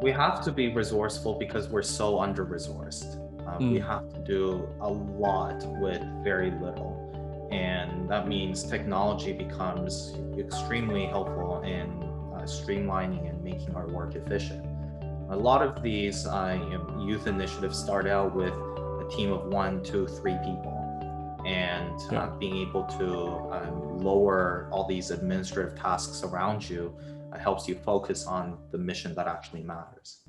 We have to be resourceful because we're so under-resourced. We Mm. have to do a lot with very little. And that means technology becomes extremely helpful in streamlining and making our work efficient. A lot of these youth initiatives start out with a team of 1, 2, 3 people. And Yeah. being able to lower all these administrative tasks around you helps you focus on the mission that actually matters.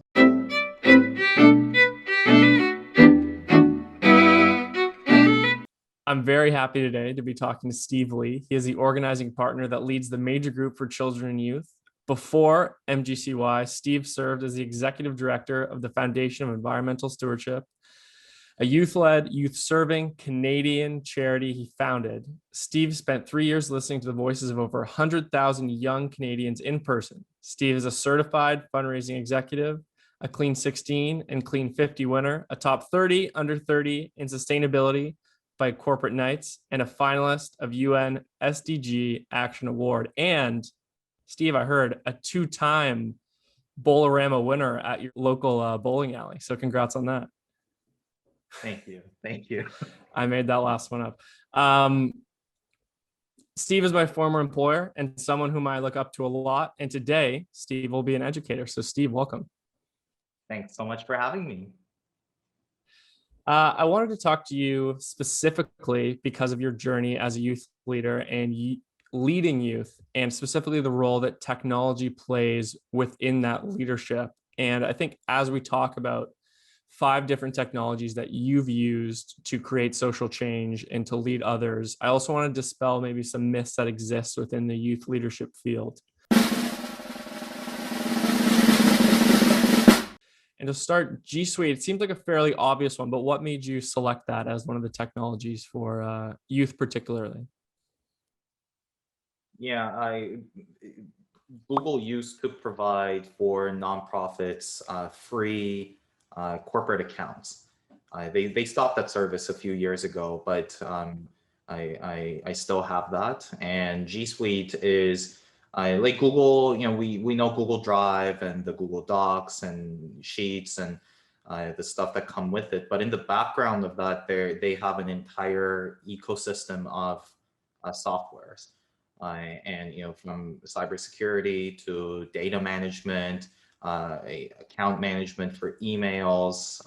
I'm very happy today to be talking to Steve Lee. He is the organizing partner that leads the major group for children and youth. Before MGCY, Steve served as the executive director of the Foundation of Environmental Stewardship, a youth-led, youth-serving Canadian charity he founded. Steve spent 3 years listening to the voices of over 100,000 young Canadians in person. Steve is a certified fundraising executive, a Clean 16 and Clean 50 winner, a top 30 under 30 in sustainability by Corporate Knights, and a finalist of UN SDG Action Award. And Steve, I heard a 2-time Bolorama winner at your local bowling alley. So congrats on that. Thank you. Thank you. I made that last one up. Steve is my former employer and someone whom I look up to a lot. And today, Steve will be an educator. So Steve, welcome. Thanks so much for having me. I wanted to talk to you specifically because of your journey as a youth leader and leading youth, and specifically the role that technology plays within that leadership. And I think as we talk about 5 different technologies that you've used to create social change and to lead others, I also want to dispel maybe some myths that exist within the youth leadership field. And to start, G Suite, it seems like a fairly obvious one, but what made you select that as one of the technologies for youth particularly? Yeah, Google used to provide for nonprofits free corporate accounts. They stopped that service a few years ago, but I still have that. And G Suite is like Google. We know Google Drive and the Google Docs and Sheets and the stuff that come with it. But in the background of that, they have an entire ecosystem of softwares. And from cybersecurity to data management, account management for emails,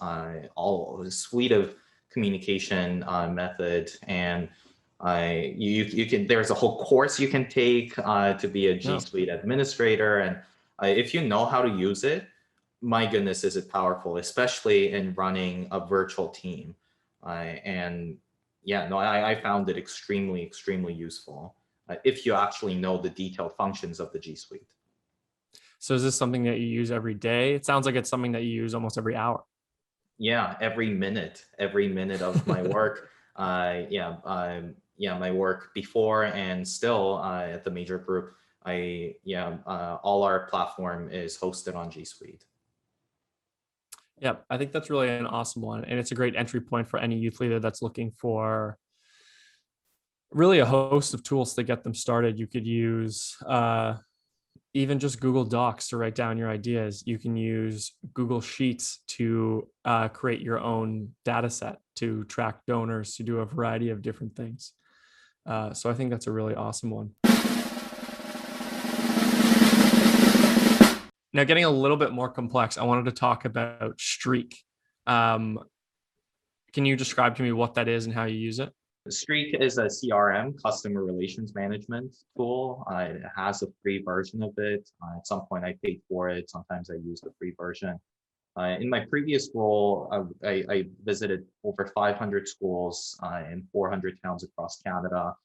all a suite of communication method. And you can there's a whole course you can take to be a G Suite administrator. And if you know how to use it, my goodness, is it powerful, especially in running a virtual team. And yeah, no, I found it extremely useful if you actually know the detailed functions of the G Suite. So is this something that you use every day? It sounds like it's something that you use almost every hour. Yeah, every minute of my work. My work before and still at the major group. All our platform is hosted on G Suite. Yeah, I think that's really an awesome one. And it's a great entry point for any youth leader that's looking for really a host of tools to get them started. You could use even just Google Docs to write down your ideas. You can use Google Sheets to create your own data set, to track donors, to do a variety of different things. So I think that's a really awesome one. Now, getting a little bit more complex, I wanted to talk about Streak. Can you describe to me what that is and how you use it? Streak is a CRM, customer relations management tool. It has a free version of it. At some point, I paid for it. Sometimes I use the free version. In my previous role, I visited over 500 schools in 400 towns across Canada.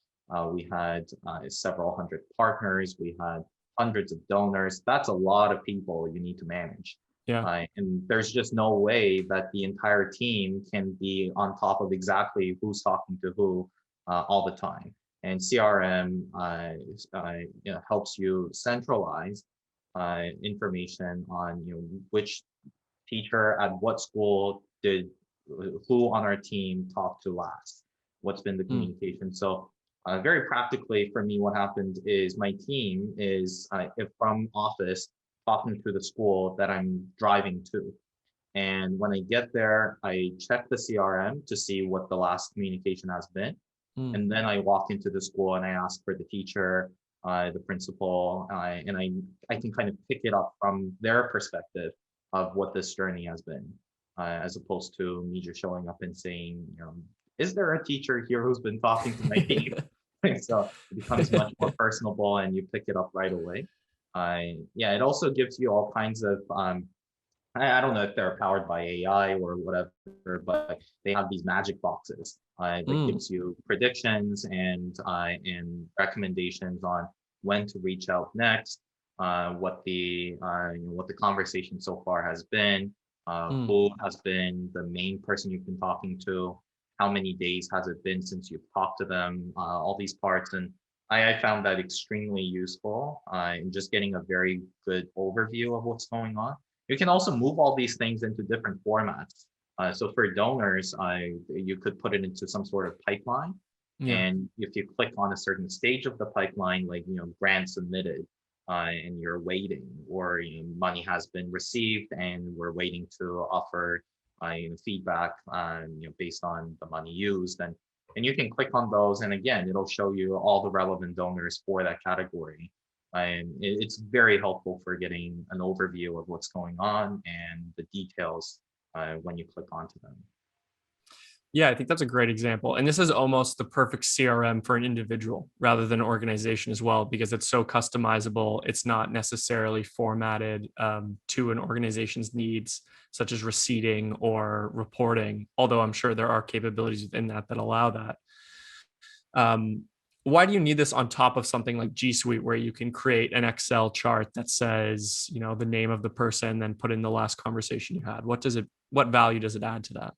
We had several hundred partners. We had hundreds of donors. That's a lot of people you need to manage. Yeah. And there's just no way that the entire team can be on top of exactly who's talking to who all the time. And CRM helps you centralize information on which teacher at what school did who on our team talk to last, what's been the communication. So very practically for me, what happened is my team is if from office, talking to the school that I'm driving to. And when I get there, I check the CRM to see what the last communication has been. Mm. And then I walk into the school and I ask for the teacher, the principal, and I can kind of pick it up from their perspective of what this journey has been, as opposed to me just showing up and saying, is there a teacher here who's been talking to my team? So it becomes much more personable and you pick it up right away. Yeah, it also gives you all kinds of I don't know if they're powered by AI or whatever, but they have these magic boxes that Mm. gives you predictions and recommendations on when to reach out next, what the conversation so far has been, Mm. who has been the main person you've been talking to, how many days has it been since you've talked to them, all these parts. And I found that extremely useful in just getting a very good overview of what's going on. You can also move all these things into different formats. So for donors, you could put it into some sort of pipeline. Yeah. And if you click on a certain stage of the pipeline, like, grant submitted, and you're waiting, or money has been received and we're waiting to offer feedback, based on the money used, and you can click on those, and again, it'll show you all the relevant donors for that category. And it's very helpful for getting an overview of what's going on and the details when you click onto them. Yeah, I think that's a great example. And this is almost the perfect CRM for an individual rather than an organization as well, because it's so customizable. It's not necessarily formatted to an organization's needs, such as receipting or reporting, although I'm sure there are capabilities within that that allow that. Why do you need this on top of something like G Suite, where you can create an Excel chart that says, the name of the person, then put in the last conversation you had? What value does it add to that?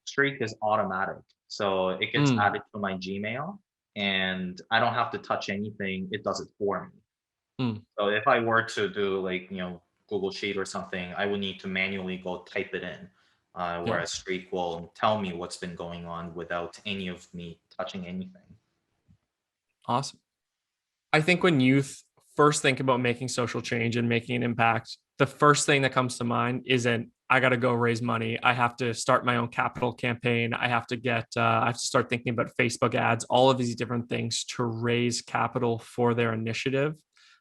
Streak is automatic. So it gets Mm. added to my Gmail and I don't have to touch anything. It does it for me. Mm. So if I were to do like, Google Sheet or something, I would need to manually go type it in. Yeah. Whereas Streak will tell me what's been going on without any of me touching anything. Awesome. I think when youth first think about making social change and making an impact, the first thing that comes to mind isn't, I got to go raise money. I have to start my own capital campaign. I have to start thinking about Facebook ads, all of these different things to raise capital for their initiative.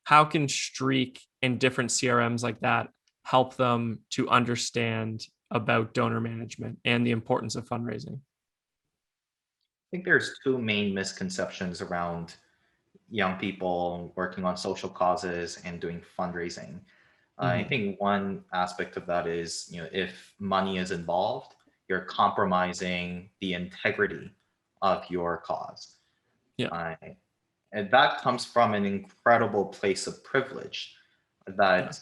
How can Streak and different CRMs like that help them to understand about donor management and the importance of fundraising? I think there's two main misconceptions around young people working on social causes and doing fundraising. I Mm-hmm. think one aspect of that is, if money is involved, you're compromising the integrity of your cause. Yeah. Uh, and that comes from an incredible place of privilege Yeah. that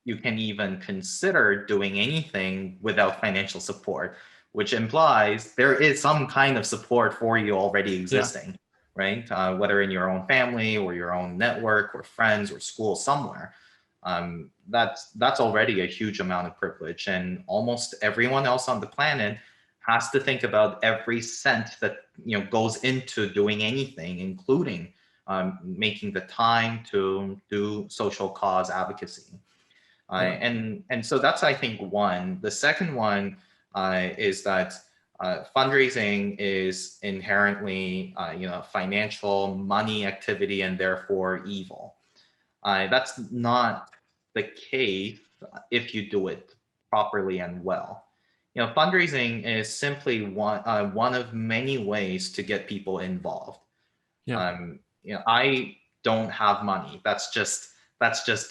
you can even consider doing anything without financial support, which implies there is some kind of support for you already Yeah. existing, right? Whether in your own family or your own network or friends or school somewhere. That's already a huge amount of privilege, and almost everyone else on the planet has to think about every cent that goes into doing anything, including making the time to do social cause advocacy. Yeah. And so that's, I think, one. The second one is that fundraising is inherently, financial money activity and therefore evil. That's not the case if you do it properly and well. Fundraising is simply one of many ways to get people involved. Yeah. I don't have money. That's just the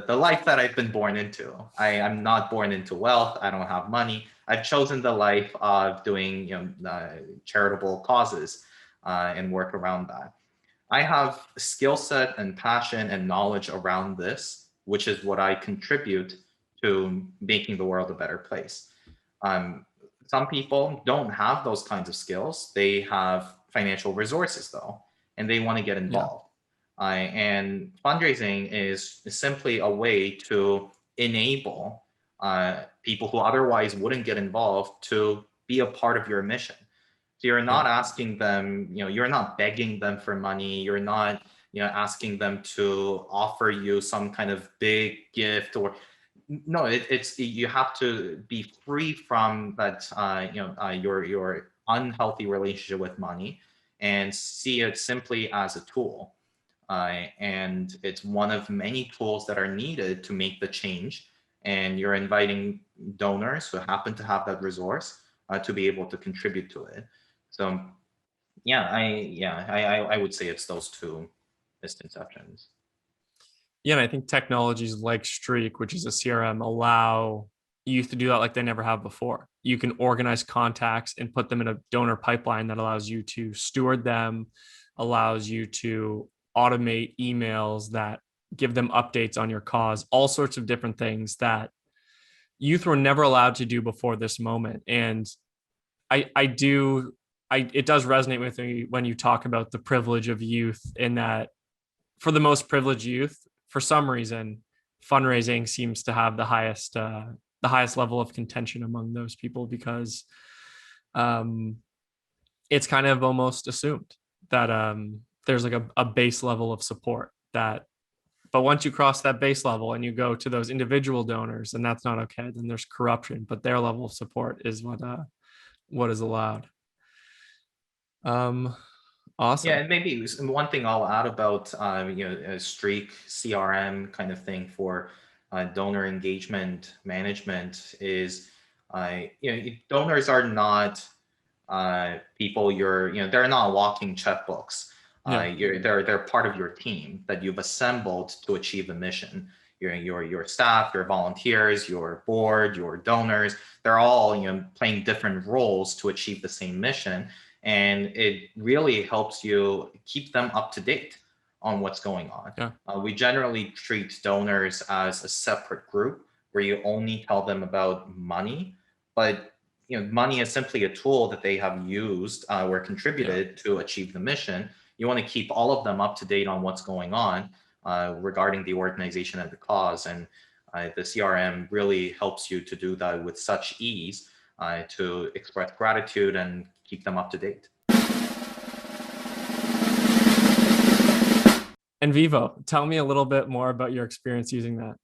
life that I've been born into. I'm not born into wealth. I don't have money. I've chosen the life of doing charitable causes and work around that. I have skill set and passion and knowledge around this, which is what I contribute to making the world a better place. Um, some people don't have those kinds of skills. They have financial resources though, and they want to get Yeah. involved. And fundraising is simply a way to enable people who otherwise wouldn't get involved to be a part of your mission. So you're Yeah. not asking them, you're not begging them for money. You're not asking them to offer you some kind of big gift, or no, it's you have to be free from that, your unhealthy relationship with money, and see it simply as a tool. And it's one of many tools that are needed to make the change. And you're inviting donors who happen to have that resource to be able to contribute to it. So I would say it's those two misconceptions. Yeah, and I think technologies like Streak, which is a CRM, allow youth to do that like they never have before. You can organize contacts and put them in a donor pipeline that allows you to steward them, allows you to automate emails that give them updates on your cause, all sorts of different things that youth were never allowed to do before this moment. And it does resonate with me when you talk about the privilege of youth, in that for the most privileged youth, for some reason, fundraising seems to have the highest level of contention among those people, because it's kind of almost assumed that there's like a base level of support that, but once you cross that base level and you go to those individual donors, and that's not okay, then there's corruption, but their level of support is what is allowed. Awesome. Yeah, and maybe one thing I'll add about a Streak CRM kind of thing for donor engagement management is, donors are not people they're not walking checkbooks. Yeah. They're part of your team that you've assembled to achieve the mission. Your staff, your volunteers, your board, your donors, they're all playing different roles to achieve the same mission. And it really helps you keep them up to date on what's going on. Yeah. We generally treat donors as a separate group where you only tell them about money, but money is simply a tool that they have used or contributed to achieve the mission. You want to keep all of them up to date on what's going on regarding the organization and the cause. And the CRM really helps you to do that with such ease, to express gratitude and keep them up to date. NVivo, tell me a little bit more about your experience using that.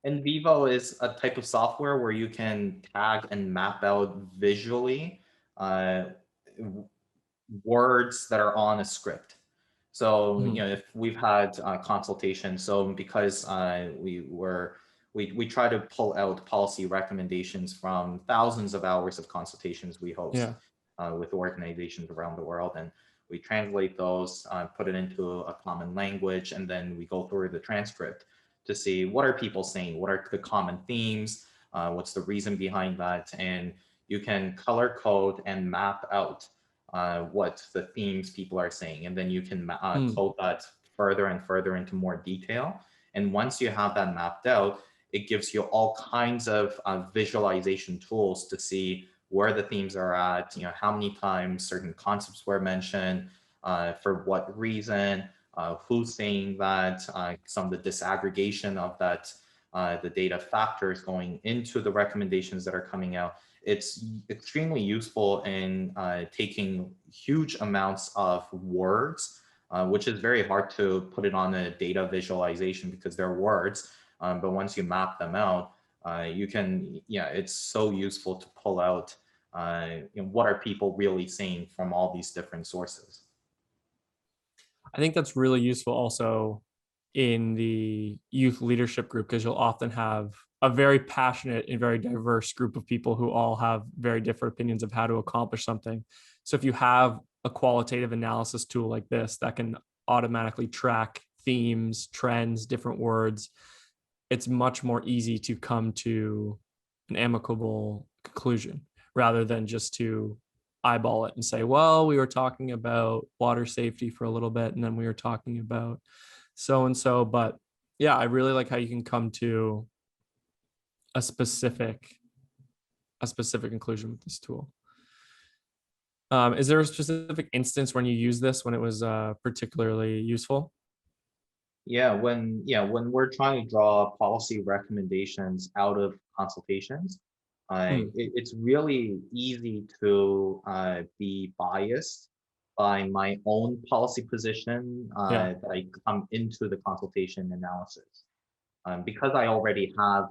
NVivo is a type of software where you can tag and map out visually words that are on a script. So, if we've had consultations, so because we try to pull out policy recommendations from thousands of hours of consultations we host with organizations around the world, and we translate those, put it into a common language, and then we go through the transcript to see what are people saying, what are the common themes, what's the reason behind that, and you can color code and map out what the themes people are saying, and then you can code that further and further into more detail. And once you have that mapped out, it gives you all kinds of visualization tools to see where the themes are at, how many times certain concepts were mentioned, for what reason, who's saying that, some of the disaggregation of that, the data factors going into the recommendations that are coming out. It's extremely useful in taking huge amounts of words, which is very hard to put it on a data visualization because they're words. But once you map them out, you can, it's so useful to pull out what are people really saying from all these different sources. I think that's really useful also in the youth leadership group, because you'll often have a very passionate and very diverse group of people who all have very different opinions of how to accomplish something. So if you have a qualitative analysis tool like this that can automatically track themes, trends, different words, it's much more easy to come to an amicable conclusion rather than just to eyeball it and say, well, we were talking about water safety for a little bit, and then we were talking about so and so. But yeah, I really like how you can come to a specific conclusion with this tool. Is there a specific instance when you use this when it was particularly useful? When we're trying to draw policy recommendations out of consultations, it's really easy to be biased by my own policy position Yeah. that I come into the consultation analysis. Because I already have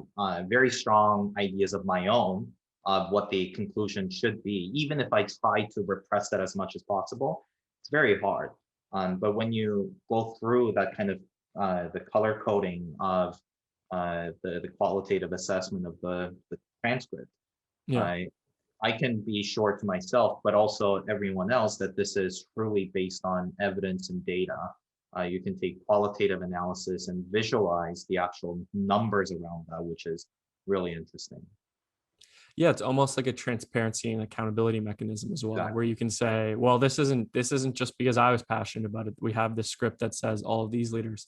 very strong ideas of my own of what the conclusion should be, even if I try to repress that as much as possible, it's very hard. But when you go through that kind of the color coding of the qualitative assessment of the transcript, Yeah. I I can be sure to myself, but also everyone else, that this is truly based on evidence and data. You can take qualitative analysis and visualize the actual numbers around that, which is really interesting. Yeah, it's almost like a transparency and accountability mechanism as well, where Exactly. you can say, well, this isn't just because I was passionate about it. We have this script that says all of these leaders.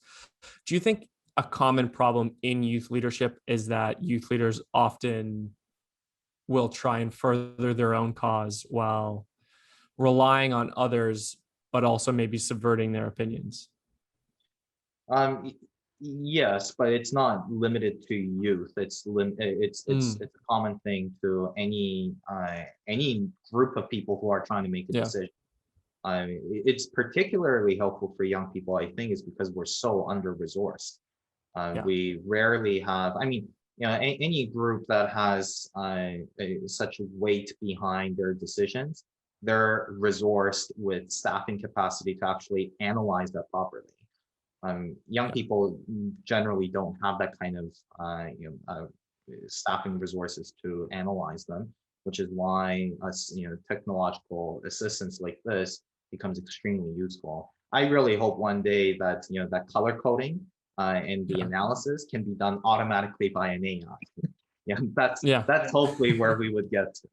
Do you think a common problem in youth leadership is that youth leaders often will try and further their own cause while relying on others, but also maybe subverting their opinions? Um, yes, but it's not limited to youth. Mm, It's a common thing to any group of people who are trying to make a yeah, decision. It's particularly helpful for young people, I think, is because we're so under-resourced. yeah, We rarely have, I mean, any group that has such weight behind their decisions, they're resourced with staffing capacity to actually analyze that properly. Young yeah, people generally don't have that kind of staffing resources to analyze them, which is why us, technological assistance like this becomes extremely useful. I really hope one day that that color coding and the yeah, analysis can be done automatically by an AI. Yeah, yeah. that's hopefully where we would get to.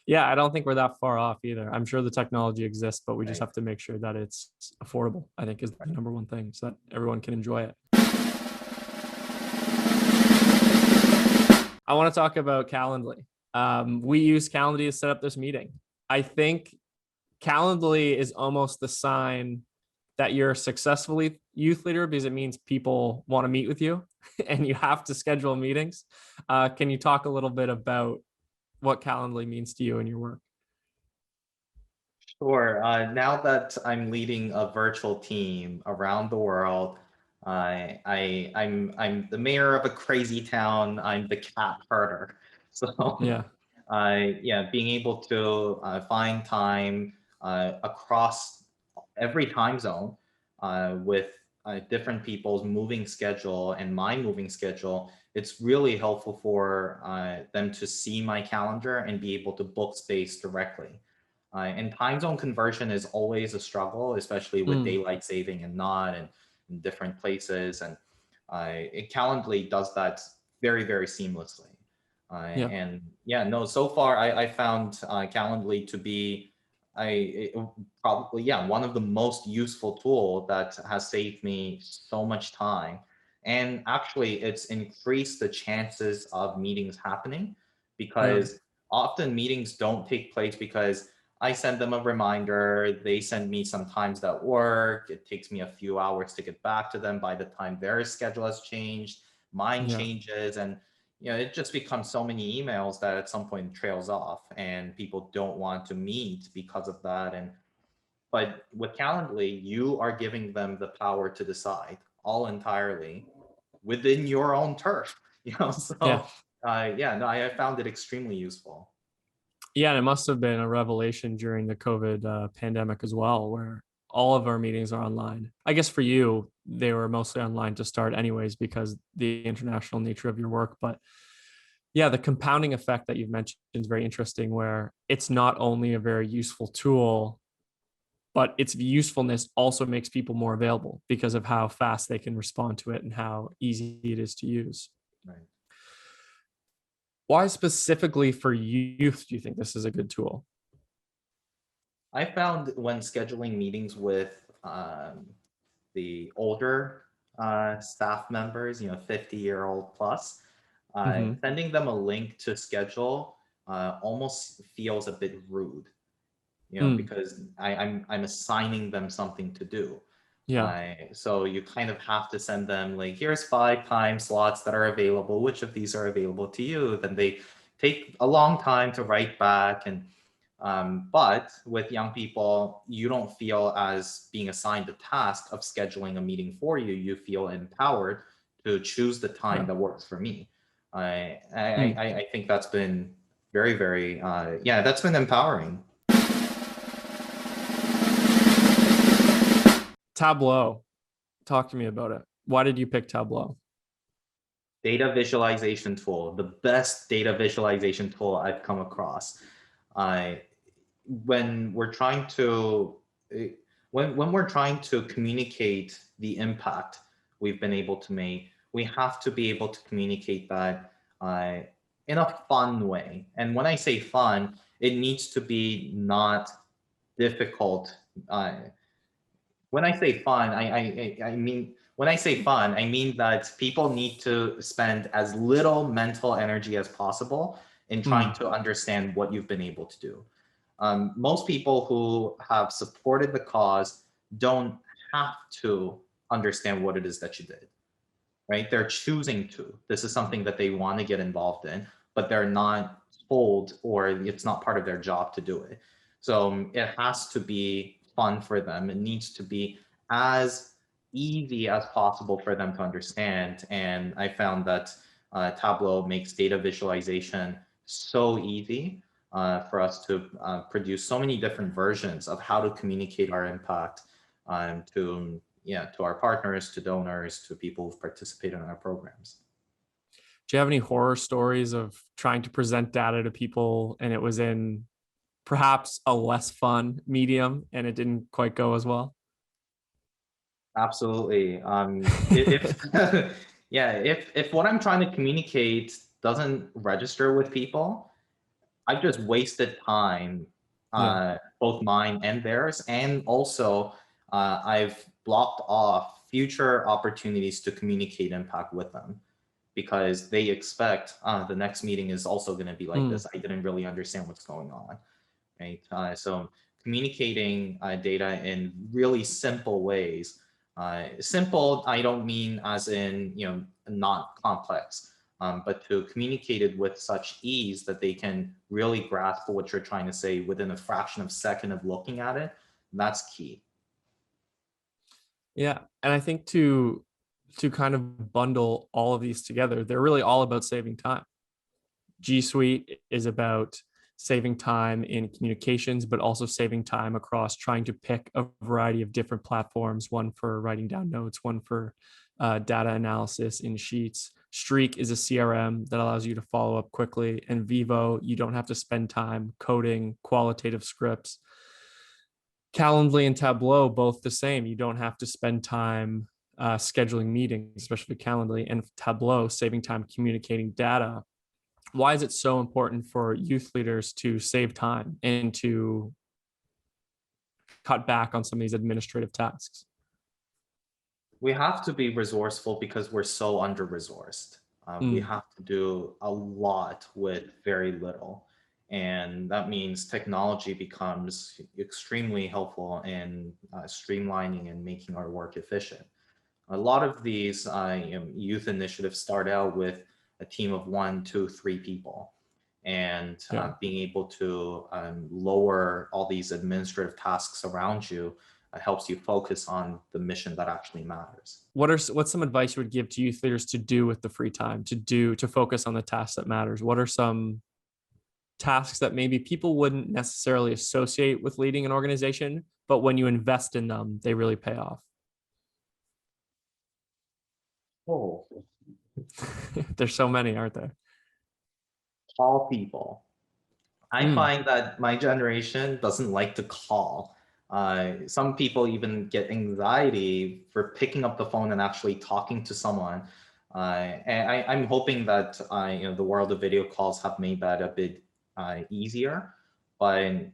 Yeah, I don't think we're that far off either. I'm sure the technology exists, but we just Right. have to make sure that it's affordable, I think is the number one thing, so that everyone can enjoy it. I want to talk about Calendly. We use Calendly to set up this meeting. I think Calendly is almost the sign that you're a successful youth leader because it means people want to meet with you and you have to schedule meetings. Can you talk a little bit about what Calendly means to you and your work? Sure. Now that I'm leading a virtual team around the world, I'm the mayor of a crazy town. I'm the cat herder. So, Yeah, yeah, being able to find time across every time zone with different people's moving schedule and my moving schedule, it's really helpful for them to see my calendar and be able to book space directly. And time zone conversion is always a struggle, especially with mm, daylight saving and not, and in different places. And Calendly does that very, very seamlessly. yeah, And yeah, no, so far I found Calendly to be probably, yeah, one of the most useful tool that has saved me so much time. And actually, it's increased the chances of meetings happening, yeah, because often meetings don't take place because I send them a reminder. They send me sometimes that work. It takes me a few hours to get back to them. By the time their schedule has changed, mine yeah, changes, and it just becomes so many emails that at some point it trails off, and people don't want to meet because of that. And but with Calendly, you are giving them the power to decide all entirely within your own turf. yeah. So yeah, no, I found it extremely useful. Yeah, and it must have been a revelation during the COVID pandemic as well, where all of our meetings are online. I guess for you, they were mostly online to start, anyways, because the international nature of your work. But yeah, the compounding effect that you've mentioned is very interesting, where it's not only a very useful tool, but its usefulness also makes people more available because of how fast they can respond to it and how easy it is to use. Right. Why specifically for youth do you think this is a good tool? I found when scheduling meetings with the older staff members, 50-year-old plus, Mm-hmm. sending them a link to schedule almost feels a bit rude, Mm, because I'm assigning them something to do. yeah, So you kind of have to send them like, here's 5 time slots that are available. Which of these are available to you? Then they take a long time to write back, and But with young people, you don't feel as being assigned the task of scheduling a meeting for you. You feel empowered to choose the time that works for me. I think that's been very, very, yeah, that's been empowering. Tableau. Talk to me about it. Why did you pick Tableau? Data visualization tool, the best data visualization tool I've come across. When we're trying to when we're trying to communicate the impact we've been able to make, we have to be able to communicate that in a fun way. And when I say fun, it needs to be not difficult. When I say fun, I mean, when I say fun, I mean that people need to spend as little mental energy as possible in trying to understand what you've been able to do. Most people who have supported the cause don't have to understand what it is that you did, right? They're choosing to. This is something that they want to get involved in, but they're not told, or it's not part of their job to do it. So it has to be fun for them. It needs to be as easy as possible for them to understand. And I found that Tableau makes data visualization so easy for us to produce so many different versions of how to communicate our impact to our partners, to donors, to people who've participated in our programs. Do you have any horror stories of trying to present data to people and it was in perhaps a less fun medium and it didn't quite go as well? Absolutely. If yeah, if what I'm trying to communicate doesn't register with people, I've just wasted time, both mine and theirs, and also I've blocked off future opportunities to communicate impact with them because they expect the next meeting is also going to be like this. I didn't really understand what's going on, right? So communicating data in really simple ways. Simple, I don't mean as in, not complex, but to communicate it with such ease that they can really grasp what you're trying to say within a fraction of a second of looking at it. That's key. Yeah. And I think to kind of bundle all of these together, they're really all about saving time. G Suite is about saving time in communications, but also saving time across trying to pick a variety of different platforms, one for writing down notes, one for data analysis in Sheets. Streak is a CRM that allows you to follow up quickly. And NVivo, you don't have to spend time coding qualitative scripts. Calendly and Tableau, both the same. You don't have to spend time scheduling meetings, especially Calendly, and Tableau, saving time communicating data. Why is it so important for youth leaders to save time and to cut back on some of these administrative tasks? We have to be resourceful because we're so under-resourced. We have to do a lot with very little. And that means technology becomes extremely helpful in streamlining and making our work efficient. A lot of these youth initiatives start out with a team of 1, 2, 3 people. And being able to lower all these administrative tasks around you helps you focus on the mission that actually matters. What's some advice you would give to youth leaders to do with the free time, to focus on the tasks that matters? What are some tasks that maybe people wouldn't necessarily associate with leading an organization, but when you invest in them, they really pay off? Oh, There's so many, aren't there? call people. I find that my generation doesn't like to call. Some people even get anxiety for picking up the phone and actually talking to someone. And I'm hoping that the world of video calls have made that a bit easier. But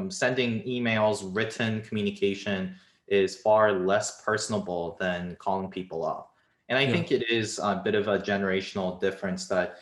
sending emails, written communication is far less personable than calling people up. And I think it is a bit of a generational difference that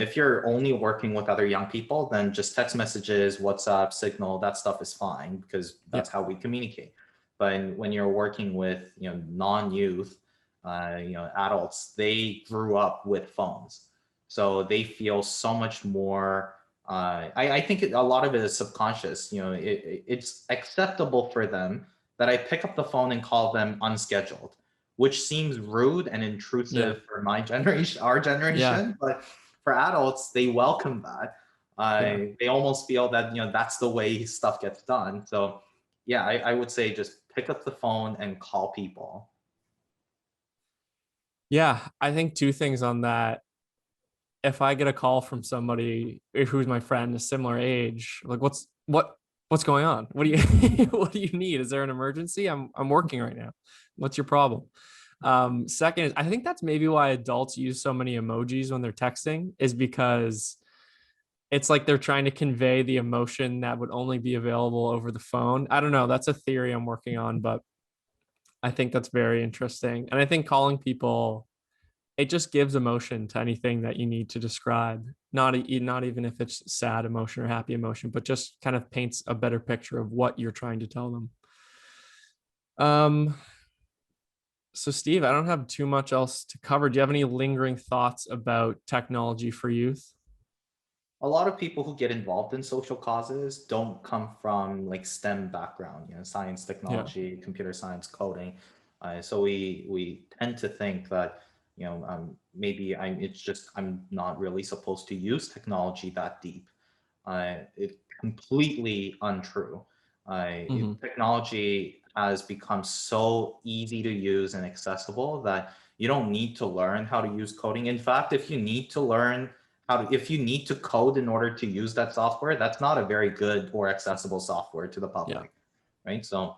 if you're only working with other young people, then just text messages, WhatsApp, Signal, that stuff is fine because that's how we communicate. But when you're working with non-youth, adults, they grew up with phones, so they feel so much more I think a lot of it is subconscious. It's acceptable for them that I pick up the phone and call them unscheduled, which seems rude and Yeah. intrusive for my generation, our Yeah. generation. But for adults, they welcome that. Yeah. They almost feel that that's the way stuff gets done. So yeah, I would say just pick up the phone and call people. Yeah. I think two things on that. If I get a call from somebody who's my friend, a similar age, like what's going on? What do you what do you need? Is there an emergency? I'm working right now. What's your problem? Second is I think that's maybe why adults use so many emojis when they're texting, is because it's like they're trying to convey the emotion that would only be available over the phone. I don't know. That's a theory I'm working on, but I think that's very interesting. And I think calling people, it just gives emotion to anything that you need to describe. Not even if it's sad emotion or happy emotion, but just kind of paints a better picture of what you're trying to tell them. So Steve, I don't have too much else to cover. Do you have any lingering thoughts about technology for youth? A lot of people who get involved in social causes don't come from like STEM background, science, Yeah. technology, computer science, coding. So we tend to think that, maybe I'm not really supposed to use technology that deep. It's completely untrue. Mm-hmm. Technology has become so easy to use and accessible that you don't need to learn how to use coding. In fact, if you need to learn if you need to code in order to use that software, that's not a very good or accessible software to the Yeah. public, right? So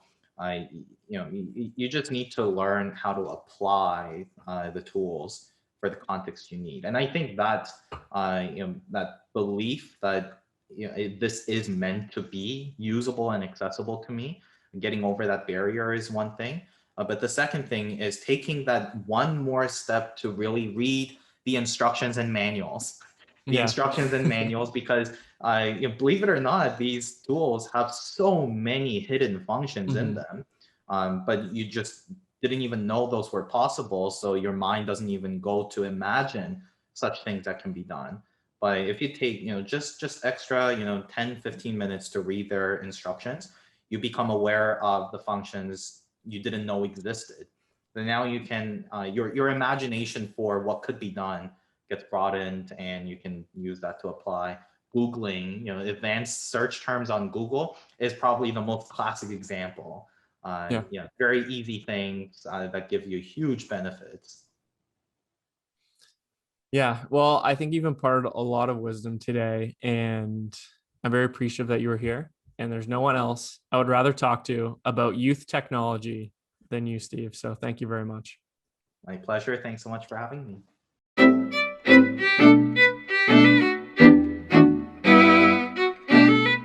you just need to learn how to apply the tools for the context you need. And I think that, that belief that, this is meant to be usable and accessible to me, getting over that barrier is one thing. But the second thing is taking that one more step to really read the instructions and manuals Yeah. because believe it or not, these tools have so many hidden functions in Mm-hmm. them, but you just didn't even know those were possible, so your mind doesn't even go to imagine such things that can be done. But if you take just extra 10-15 minutes to read their instructions, you become aware of the functions you didn't know existed. Then now you can your imagination for what could be done gets broadened, and you can use that to apply. Googling, advanced search terms on Google is probably the most classic example. Yeah. Very easy things that give you huge benefits. Yeah. Well, I think you've imparted a lot of wisdom today, and I'm very appreciative that you were here. And there's no one else I would rather talk to about youth technology than you, Steve. So thank you very much. My pleasure. Thanks so much for having me.